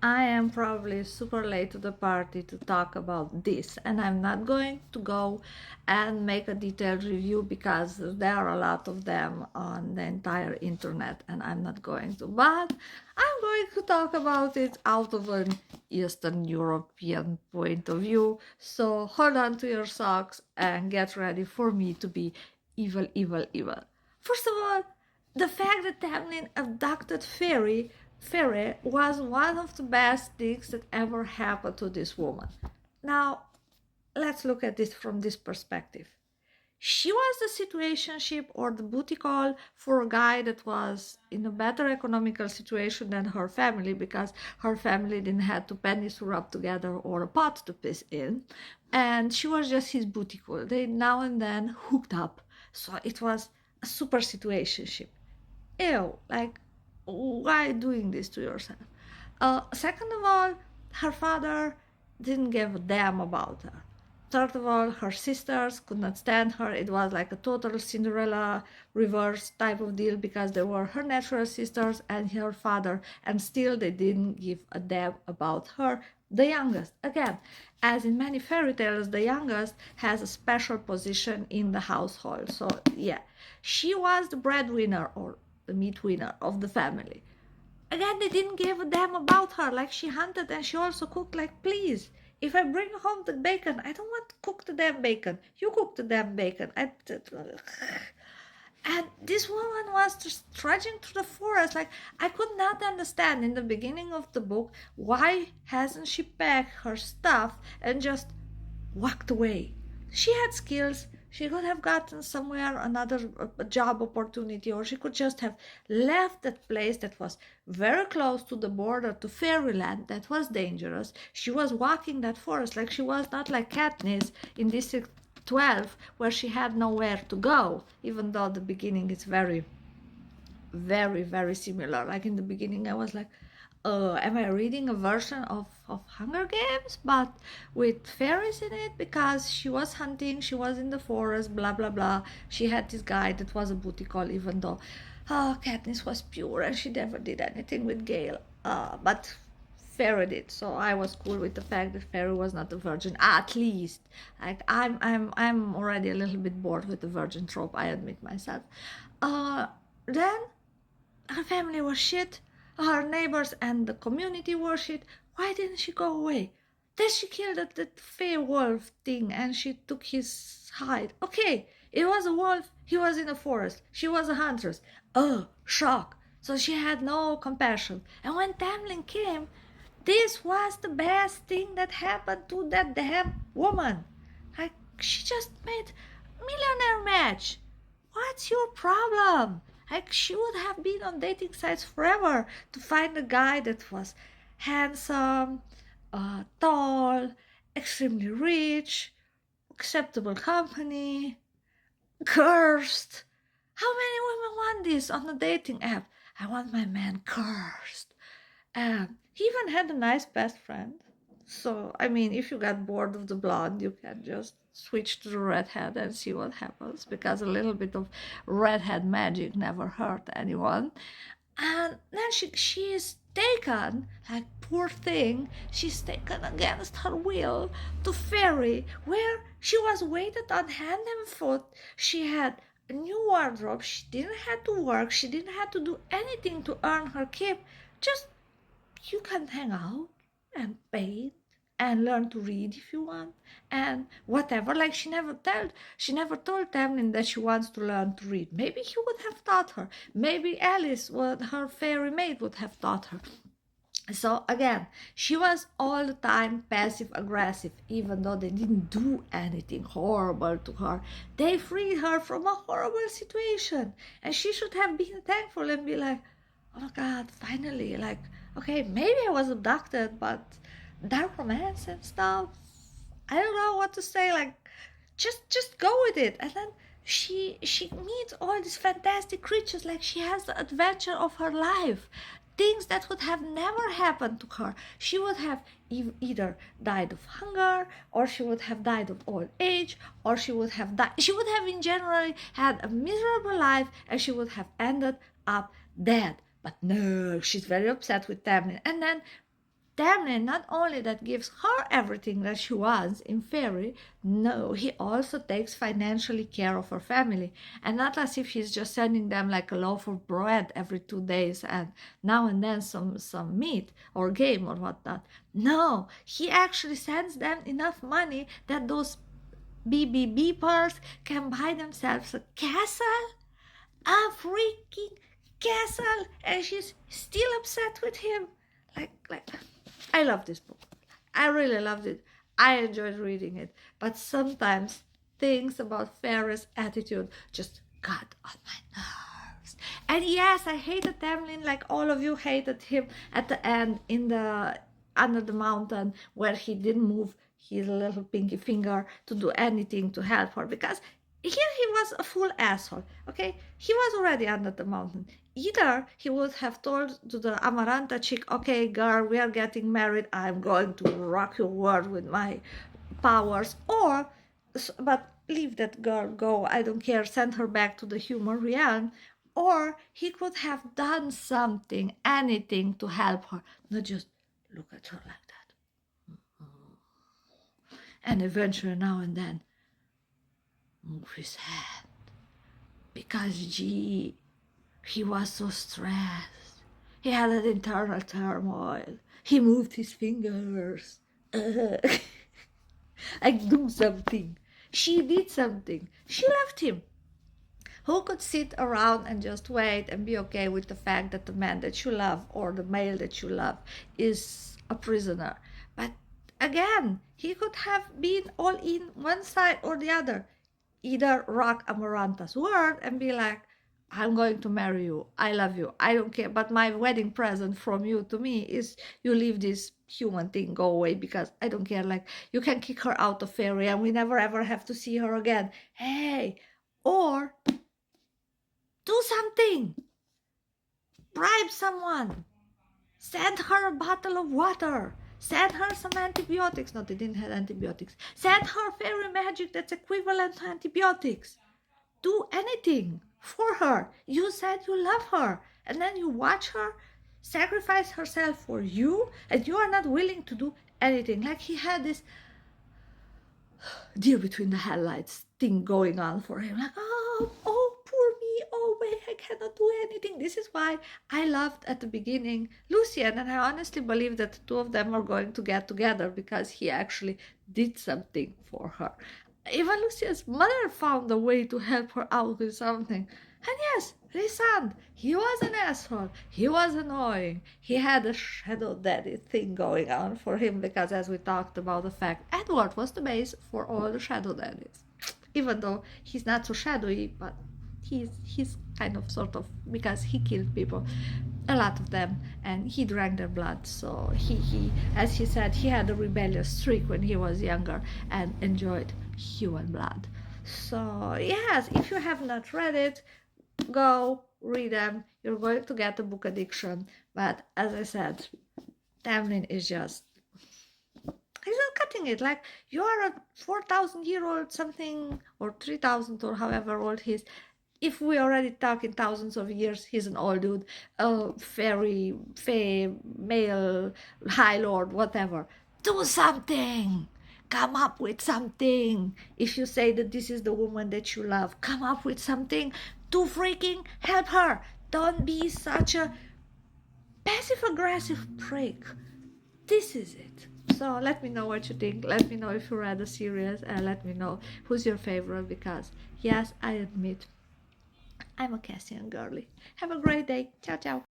I am probably super late to the party to talk about this, and I'm not going to go and make a detailed review because there are a lot of them on the entire internet, and I'm not going to. But I'm going to talk about it out of an Eastern European point of view. So hold on to your socks and get ready for me to be evil, evil, evil. First of all, the fact that Tamlin abducted Fairy was one of the best things that ever happened to this woman. Now, let's look at this from this perspective. She was the situationship or the booty call for a guy that was in a better economical situation than her family because her family didn't have two pennies to rub together or a pot to piss in. And she was just his booty call. They now and then hooked up. So it was a super situationship. Ew, like, why doing this to yourself? Second of all, her father didn't give a damn about her. Third of all, her sisters could not stand her. It was like a total Cinderella reverse type of deal because they were her natural sisters and her father, and still they didn't give a damn about her, the youngest. Again, as in many fairy tales, the youngest has a special position in the household. So, yeah, she was the breadwinner or the meat winner of the family. Again, they didn't give a damn about her. Like, she hunted and she also cooked. Like, please, if I bring home the bacon, I don't want to cook the damn bacon. You cook the damn bacon. And this woman was just trudging through the forest. Like, I could not understand in the beginning of the book why hasn't she packed her stuff and just walked away. She had skills. She could have gotten somewhere another job opportunity, or she could just have left that place that was very close to the border to Fairyland that was dangerous. She was walking that forest like she was not like Katniss in District 12 where she had nowhere to go, even though the beginning is very, very, very similar. Like in the beginning, I was like, am I reading a version of Hunger Games, but with fairies in it? Because she was hunting, she was in the forest, blah, blah, blah. She had this guy that was a booty call, even though Katniss was pure and she never did anything with Gale. But Fairy did, so I was cool with the fact that Fairy was not a virgin, at least. Like I'm already a little bit bored with the virgin trope, I admit myself. Then her family was shit, her neighbors and the community were shit. Why didn't she go away? Then she killed that fey wolf thing and she took his hide. Okay, it was a wolf, he was in a forest, she was a huntress. Oh, shock. So she had no compassion. And when Tamlin came, this was the best thing that happened to that damn woman. Like, she just made millionaire match. What's your problem? Like, she would have been on dating sites forever to find a guy that was handsome, tall, extremely rich, acceptable company, cursed. How many women want this on a dating app? I want my man cursed. And he even had a nice best friend. So, I mean, if you got bored of the blonde, you can just switch to the redhead and see what happens because a little bit of redhead magic never hurt anyone. And then she is taken, like poor thing, she's taken against her will to Fairy, where she was waited on hand and foot. She had a new wardrobe, she didn't have to work, she didn't have to do anything to earn her keep. Just you can hang out and paint and learn to read if you want and whatever. Like she never told Tamlin that she wants to learn to read. Maybe he would have taught her. Maybe Alice, her fairy maid, would have taught her. So again, she was all the time passive aggressive, even though they didn't do anything horrible to her. They freed her from a horrible situation, and she should have been thankful and be like, oh my god, finally, like, okay, maybe I was abducted, but that romance and stuff, I don't know what to say. Like, just go with it. And then she meets all these fantastic creatures. Like, she has the adventure of her life, things that would have never happened to her. She would have either died of hunger, or she would have died of old age, or she would have in general had a miserable life, and she would have ended up dead. But no, she's very upset with Tamlin. And then Tamlin not only that gives her everything that she wants in fairy, no, he also takes financially care of her family. And not as if he's just sending them like a loaf of bread every 2 days and now and then some meat or game or whatnot. No, he actually sends them enough money that those BBB-pers can buy themselves a castle, a freaking castle, and she's still upset with him. Like, I love this book. I really loved it. I enjoyed reading it. But sometimes things about Ferris' attitude just got on my nerves. And yes, I hated Tamlin like all of you hated him at the end in the under the mountain where he didn't move his little pinky finger to do anything to help her because here he was a full asshole. Okay, he was already under the mountain. Either he would have told to the Amaranta chick, okay, girl, we are getting married, I'm going to rock your world with my powers, or, but leave that girl go, I don't care, send her back to the human realm, or he could have done something, anything to help her, not just look at her like that. And eventually, now and then, move his hand, because he was so stressed. He had an internal turmoil. He moved his fingers. Like, do something. She did something. She left him. Who could sit around and just wait and be okay with the fact that the man that you love or the male that you love is a prisoner? But again, he could have been all in one side or the other. Either rock Amaranta's word and be like, I'm going to marry you. I love you. I don't care. But my wedding present from you to me is you leave this human thing, go away, because I don't care. Like, you can kick her out of fairy and we never ever have to see her again. Hey, or do something. Bribe someone. Send her a bottle of water. Send her some antibiotics. No, they didn't have antibiotics. Send her fairy magic that's equivalent to antibiotics. Do anything for her. You said you love her, and then you watch her sacrifice herself for you, and you are not willing to do anything. Like, he had this deer between the headlights thing going on for him. Like, oh, poor me. Oh, wait, I cannot do anything. This is why I loved at the beginning Lucian, and I honestly believe that the two of them are going to get together because he actually did something for her. Even Lucia's mother found a way to help her out with something. And yes, Rysand, he was an asshole. He was annoying. He had a shadow daddy thing going on for him because, as we talked about the fact, Edward was the base for all the shadow daddies. Even though he's not so shadowy, but he's kind of sort of, because he killed people, a lot of them, and he drank their blood. So he as he said, he had a rebellious streak when he was younger and enjoyed human blood. So yes, if you have not read it, go read them. You're going to get a book addiction. But as I said, Tamlin is just, he's not cutting it. Like, you are a 4,000-year-old something, or 3,000, or however old he is. If we already talking thousands of years, he's an old dude, fairy, fae, male, high lord, whatever. Do something. Come up with something. If you say that this is the woman that you love, come up with something to freaking help her. Don't be such a passive-aggressive prick. This is it. So let me know what you think. Let me know if you read the series, and let me know who's your favorite, because yes, I admit I'm a Cassian girly. Have a great day. Ciao, ciao.